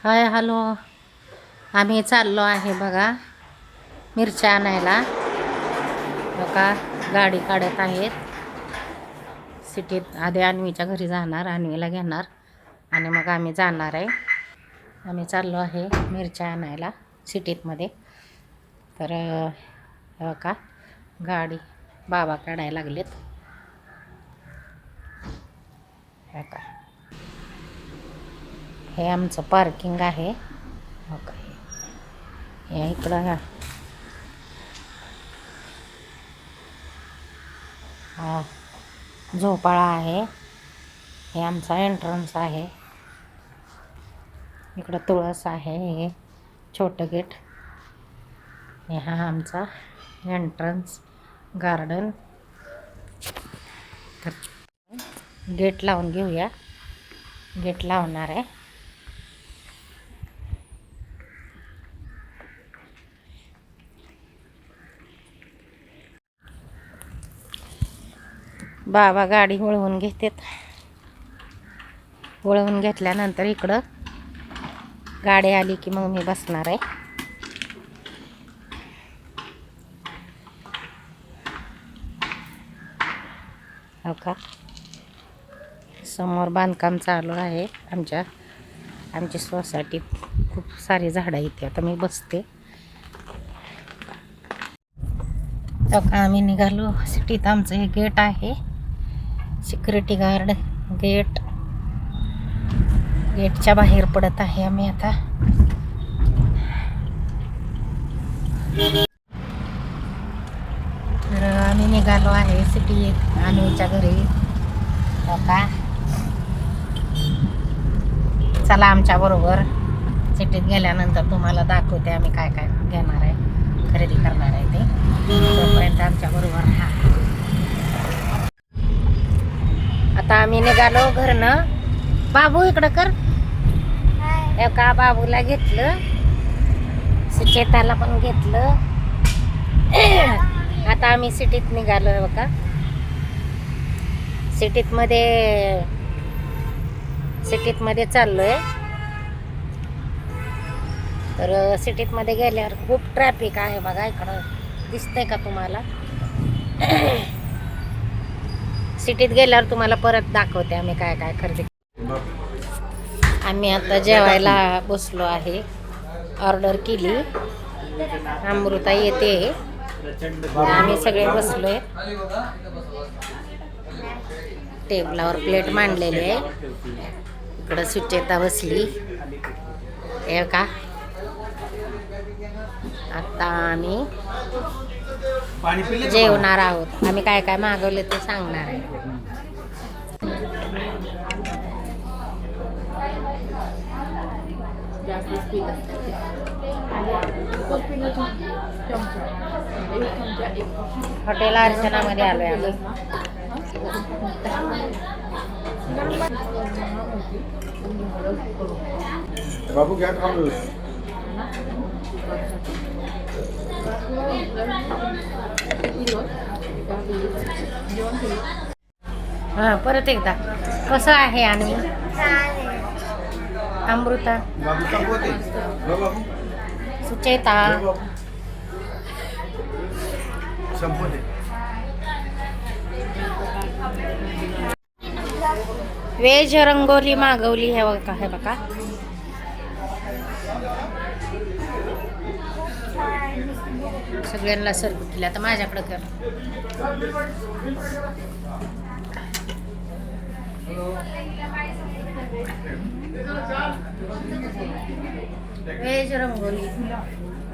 Hi hello. आम्ही चाललो आहे बघा मिरच्या आणायला. बघा गाडी काढत आहेत. सिटीत आधी अन्वीच्या घरी जाणार, अन्वीला घेणार आणि मग आम्ही जाणार आहे. आम्ही चाललो आहे मिरच्या आणायला सिटीतमध्ये. तर बघा गाडी बाबा काढायला लागलेत. बघा हे आमचं पार्किंग आहे. बघा या इकडं हा झोपाळा आहे. हे आमचा एंट्रन्स आहे. इकडं तुळस आहे. हे छोटं गेट. हे हा आमचा एंट्रन्स गार्डन. तर गेट लावून घेऊया. गेट लावणार आहे. बाबा गाडी वळवून घेतात. वळवून घेतल्यानंतर इकडं गाडी आली की मग मी बसणार आहे. हो का समोर बांधकाम चालू आहे. आमची सोसायटीत खूप सारी झाडं इथे. आता मी बसते. हो का आम्ही निघालो सिटीत. आमचं हे गेट आहे. सिक्युरिटी गार्ड गेटच्या बाहेर पडत आहे आम्ही आता. तर आम्ही निघालो आहे सिटीत अन्वीच्या घरी. हो का चला आमच्या बरोबर. सिटीत गेल्यानंतर तुम्हाला दाखवते आम्ही काय काय घेणार आहे, खरेदी करणार आहे ते. तोपर्यंत आमच्या बरोबर हा. आता आम्ही निघालो घरनं. बाबू इकडं कर. एका बाबूला घेतलं, सुचेताला पण घेतलं. आता आम्ही सिटीत निघालो बघा. सिटीतमध्ये चाललोय. तर सिटीतमध्ये गेल्यावर खूप ट्रॅफिक आहे बघा. इकडं दिसतंय का तुम्हाला? सिटीत गेल्यावर तुम्हाला परत दाखवते आम्ही काय काय खरेदी. आम्ही आता जेवायला बसलो आहे. ऑर्डर केली. अमृता येते. आम्ही सगळे बसलोय. टेबलावर प्लेट मांडलेली आहे. इकडं सुचेता बसली. हे का आता आम्ही जेवणार आहोत. आम्ही काय काय मागवले ते सांगणार आहे. हॉटेल अर्चनामध्ये आलोय आम्ही. बाबू क्या काम है? हां परत एकदा कसं आहे आणि अमृता बाबू संपवते. बाबू सुचेता संपवते. वेज रंगोली मागवली. हे बघा हे बघा. सगळ्यांना सर्व केलं. आता माझ्याकडे कर. वेज रंगोली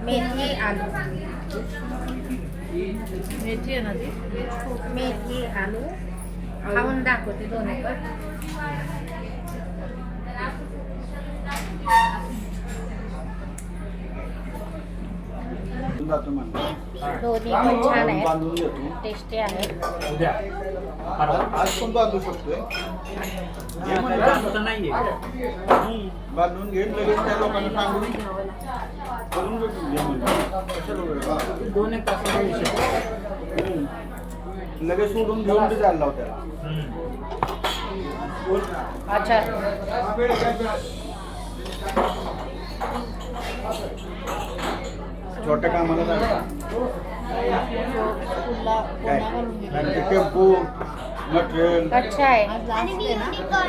मेथी आलू. मेथी आहे ना ती. मेथी आलू खाऊन दाखवते दोन्ही पण. दोन्ही पण छान आहे. टेस्टी आहे. आज पण बांधू शकतोय. बांधून घेऊन लगेच त्या लोकांना सांगून करून लगेच सोडून घेऊन बी जायला लाव त्याला. अच्छा छोट्या कामाला जायचं काय टेम्पो मटेरियल अच्छा आहे.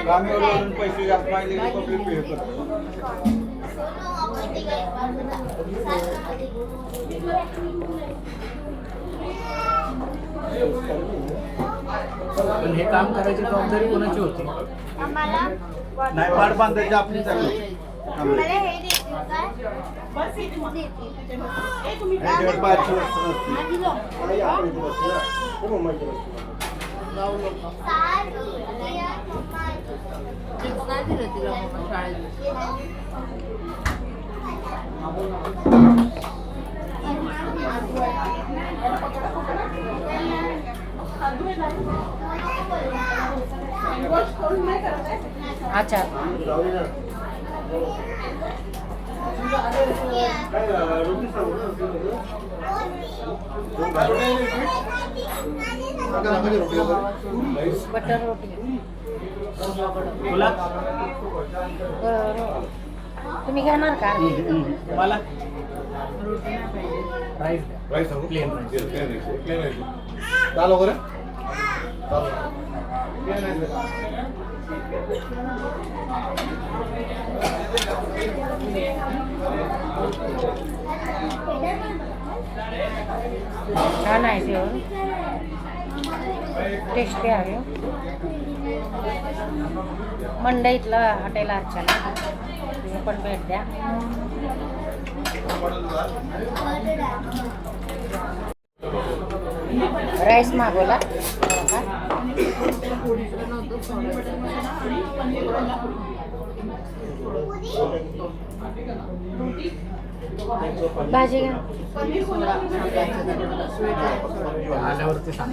कामावर वरून पैसे जास्त मागले की पब्लिक पे करतो. पण हे काम करायची जबाबदारी कोणाची होती? नाही पाड बांधायची आपली चालली. पाचशे वर्ष अच्छा बटर रोटी तुला बरं. तुम्ही घेणार का? मला राईस राईस प्लेन राईस. दाल वगैरे छान आहे जेवण, टेस्टी आहे. मंडईतलं हॉटेल अर्चना, तुम्ही पण भेट द्या. राईस मागवला भाजी घ्या. आल्यावरती सांग.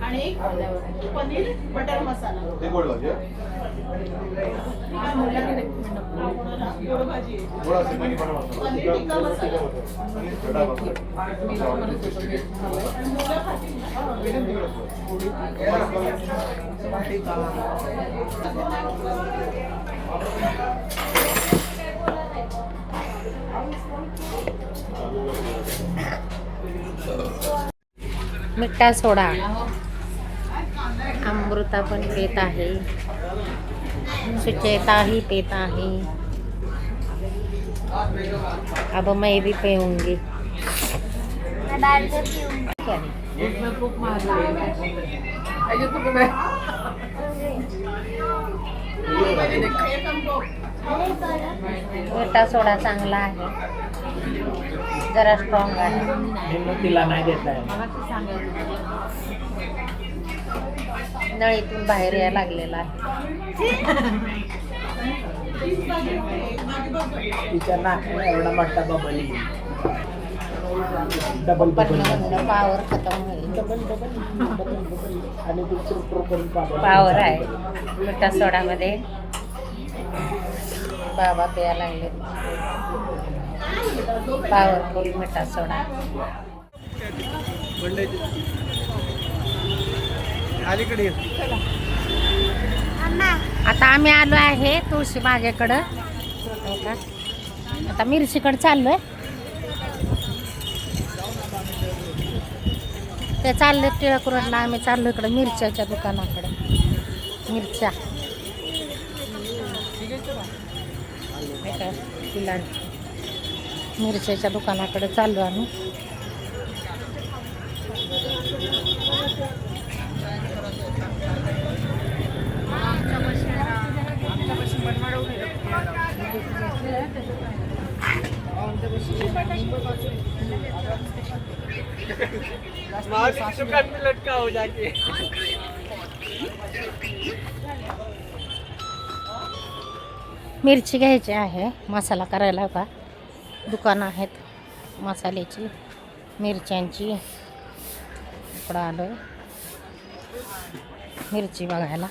आणि पनीर बटर मसाला. ते गोड भाजी आहे. गोड भाजी. गोड असेल पनीर बटर मसाला. पनीर टिक्का मसाला. मिठा सोडा. अमृता पण पेत आहे, सुचेताही पेत आहे. अब मैं भी पीऊंगी. मिठा सोडा चांगला आहे, जरा स्ट्रॉंग आहे. मी तिला नाही देत आहे. नळीतून बाहेर यायला लागलेला आहे. तिच्या नाकाला एवढा मोठा बबली. डबल पण पावर खतम होईल. आणि पावर आहे मिठा सोडामध्ये. बाबा प्यायला लागले पॉवरफुल मिठा सोडा. अलीकडे आता आम्ही आलो आहे तुळशी बागेकडं. हो का? आता मिरचीकडे चाललोय. ते चालले टिळक रोडला, आम्ही चाललो इकडं मिरच्याच्या दुकानाकडे. मिरच्या मिरच्याच्या दुकानाकडे चाललो आम्ही. लटका हो जाके. मिरची घ्यायची आहे मसाला करायला. का दुकानं आहेत मसाल्याची, मिरच्यांची. इकडं आलो मिरची बघायला.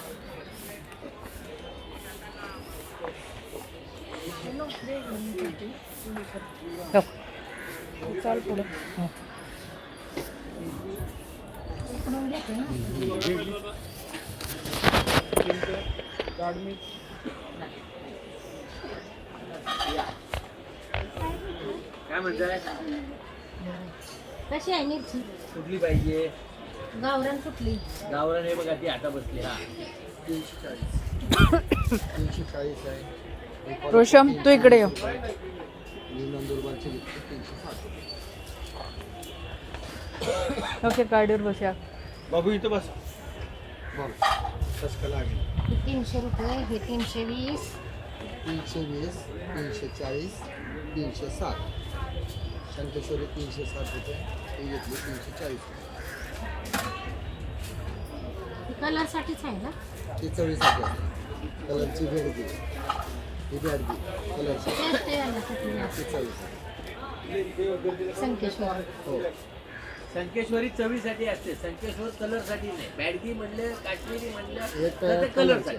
हो. चल पुढे. काय म्हणताय? कशी आहे मिरची? कुठली पाहिजे? गावरान कुठली? गावरान हे बघा ती आता बसली. हा 340 आहे. रोशम तू इकडे ये. नंदुरबारची 360. ओके गाडीवर बसूया. बाबू इथं बस. बघ कसं लागेल. हे 300 रुपये, हे 320. 320, 340, 360. शंकेश्वरी 360 रुपये. ही घेतली 340 रुपये. कलरसाठीच आहे ना? ती चवीसाठी आहे. कलरची भेट दे. ही भेट दे कलरची. टेस्ट यायला कुठली ती चवीसाठी. संकेश्वर. हो. संकेश्वरी चवीसाठी असते. संकेश्वर कलरसाठी नाही. बॅडगी म्हणलं, काश्मीरी म्हणलं एक तर ते कलरसाठी.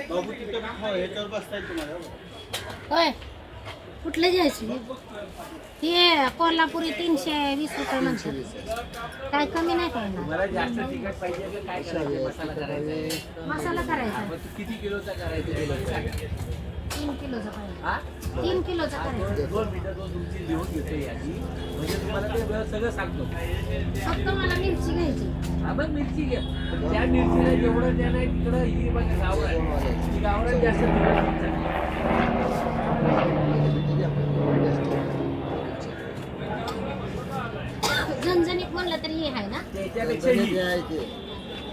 बाबू तिथं ह्याच्यावर बसताय तुम्हाला. होय कुठले घ्यायची? हे कोल्हापुरी 320 रुपये म्हणतात. काय कमी नाही काय ना? मला जास्त तिखट पाहिजे का काय करायचं? मसाला करायचा आहे. मसाला करायचा मग तू किती किलोचा करायचा आहे? 3 किलोचा पाहिजे. हा? 3 किलोचा करायचा. 2 मिनिटं तुमची लिहून घेतो यादी. म्हणजे तुम्हाला ते सगळं सांगतो. फक्त मला मिरची घ्यायची. हा मग मिरची घ्या. पण त्या मिरचीला जेवढं त्या नाही तिकडं ही बघा गावरान. ही गावरान जास्त तिखट. झणझणीत म्हणलं तरी हे आहे ना? त्याच्यापेक्षा ही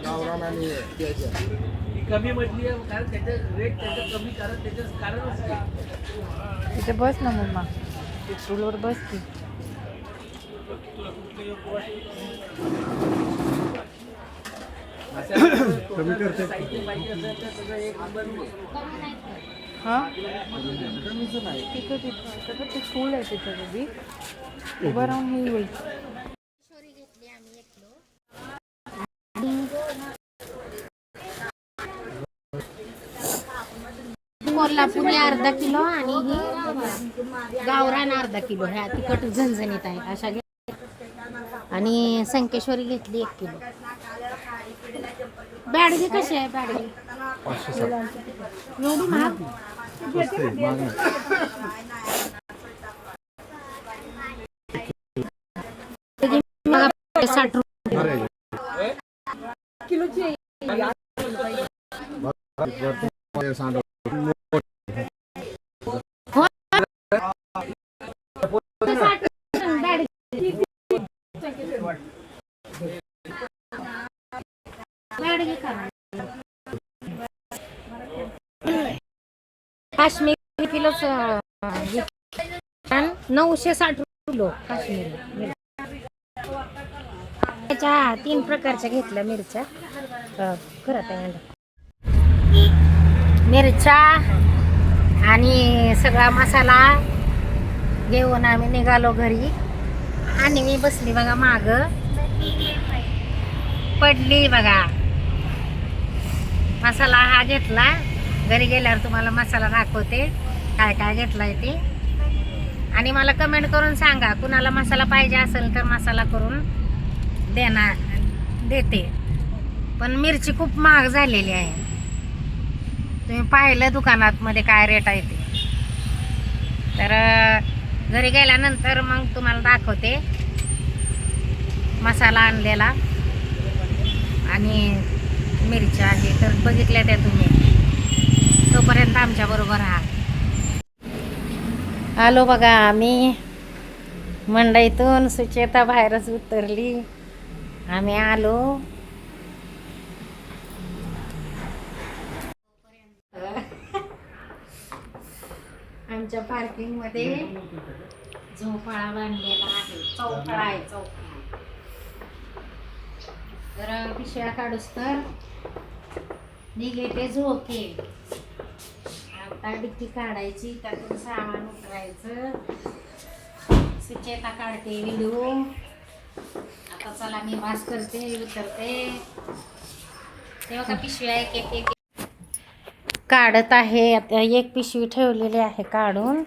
गावरान आणि त्याच्या ही कमी म्हटली आहे कारण त्याचं रेट त्याचं कमी कारण त्याचं कारणच ते. इथे बस ना मम्मा. ते स्टूलवर बस की. कमी करते. साहित्य पाहिजे असेल तर सगळं एक नंबर मिळेल. हा तिथं ते स्टूल आहे तिथं कधी उभं राहून हे होईल. घेतली आम्ही 1 किलो. कोल्हापुरी अर्धा किलो आणि ही गावरान अर्धा किलो. ह्या तिखट झणझणीत आहे अशा घे. आणि संकेश्वरी घेतली 1 किलो. बॅडगी कशी आहे? बॅडगी 560. एवढी महाग? 60 रुपये. Kashmiri kilo 960 kilo Kashmiri. त्याच्या 3 प्रकारच्या घेतल्या मिरच्या. करत आहे मिरच्या आणि सगळा मसाला घेऊन आम्ही निघालो घरी. आणि मी बसली बघा माग. पडली बघा. मसाला हा घेतला. घरी गेल्यावर तुम्हाला मसाला दाखवते काय काय घेतलाय ते. आणि मला कमेंट करून सांगा कुणाला मसाला पाहिजे असेल तर मसाला करून देते. पण मिरची खूप महाग झालेली आहे. तुम्ही पाहिलं दुकानात मध्ये काय रेट आहे ते. तर घरी गेल्यानंतर मग तुम्हाला दाखवते मसाला आणलेला आणि मिरच्या आहे तर बघितल्या त्या तुम्ही. तोपर्यंत आमच्या बरोबर राहा. आलो बघा आम्ही मंडईतून. सुचेता बाहेरच उतरली. आम्ही आलो. आमच्या पार्किंग मध्ये झोपाळा बांधलेला आहे. चौपाळा आहे चौपाळा. तर पिशव्या काढूस तर निघे ते झोके. आता डिक्की काढायची. त्यातून सामान उतरायचं. सुचेता काढते व्हिडिओ. आता चला मी वास करते उतरते. तेव्हा का पिशव्या एक एक एक काढत आहे. आता एक पिशवी ठेवलेली आहे काढून.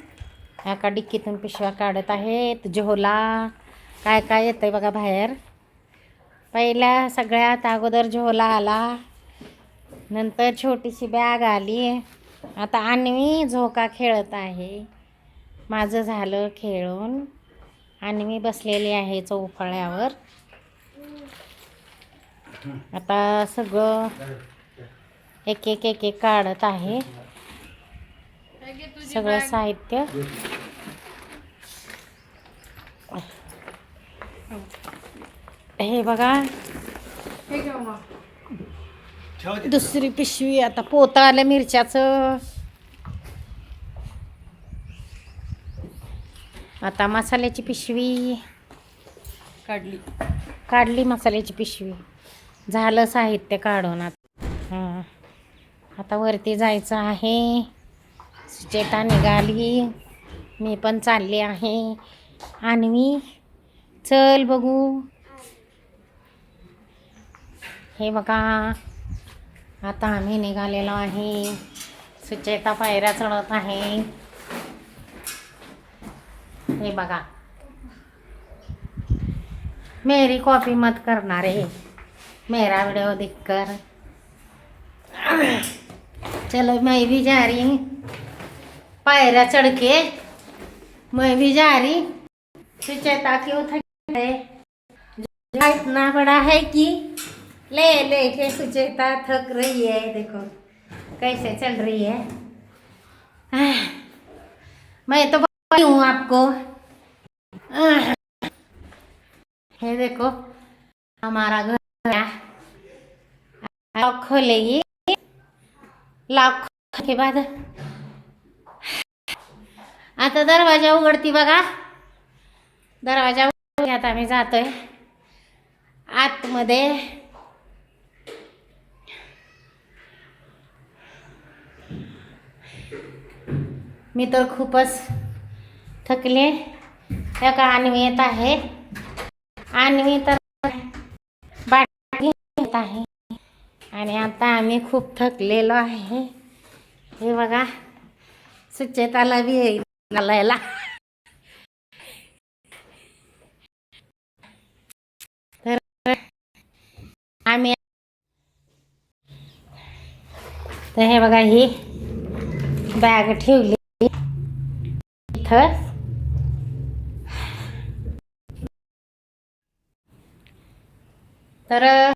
एका डिक्कीतून पिशव्या काढत आहेत. झोला काय काय येतं आहे बघा बाहेर. पहिल्या सगळ्यात अगोदर झोला आला, नंतर छोटीशी बॅग आली. आता अन्वी झोका खेळत आहे. माझं झालं खेळून. अन्वी बसलेली आहे चौफळ्यावर. आता सगळं एक एक एक एक काढत आहे सगळं साहित्य. हे बघा हे घ्या मग. दुसरी पिशवी. आता पोतं आलं मिरच्याचं. आता मसाल्याची पिशवी काढली मसाल्याची पिशवी. झालं साहित्य काढून. आता आता वरती जायचं आहे. सुचेता निघाली, मी पण चालली आहे. अन्वी चल बघू. हे बघा आता आम्ही निघालेलो आहे. सुचेता पायऱ्या चढत आहे. हे बघा मेरी कॉपी मत करणार है, मेरा वीडियो देखकर. चलो मैं भी जा रही हूँ पायरा चढ़ के. मैं भी जा रही. सुचेता क्यों थकी है? इतना बड़ा है कि ले ले के सुचेता थक रही है. देखो कैसे चल रही है. मैं तो बताती हूँ आपको. ये देखो हमारा घर है. लॉक खोलेगी. लॉक के बाद आता दरवाजा उघडती बघा. दरवाजा उघडती. आता आम्ही जातोय आतमध्ये. मी तर खूपच थकले. एका अन्वी येत आहे. अन्वी तर बाटली येत आहे. आणि आता आम्ही खूप थकलेलो आहे. हे बघा सुचेताला बी यायला. तर आम्ही तर हे बघा ही बॅग ठेवली इथं. तर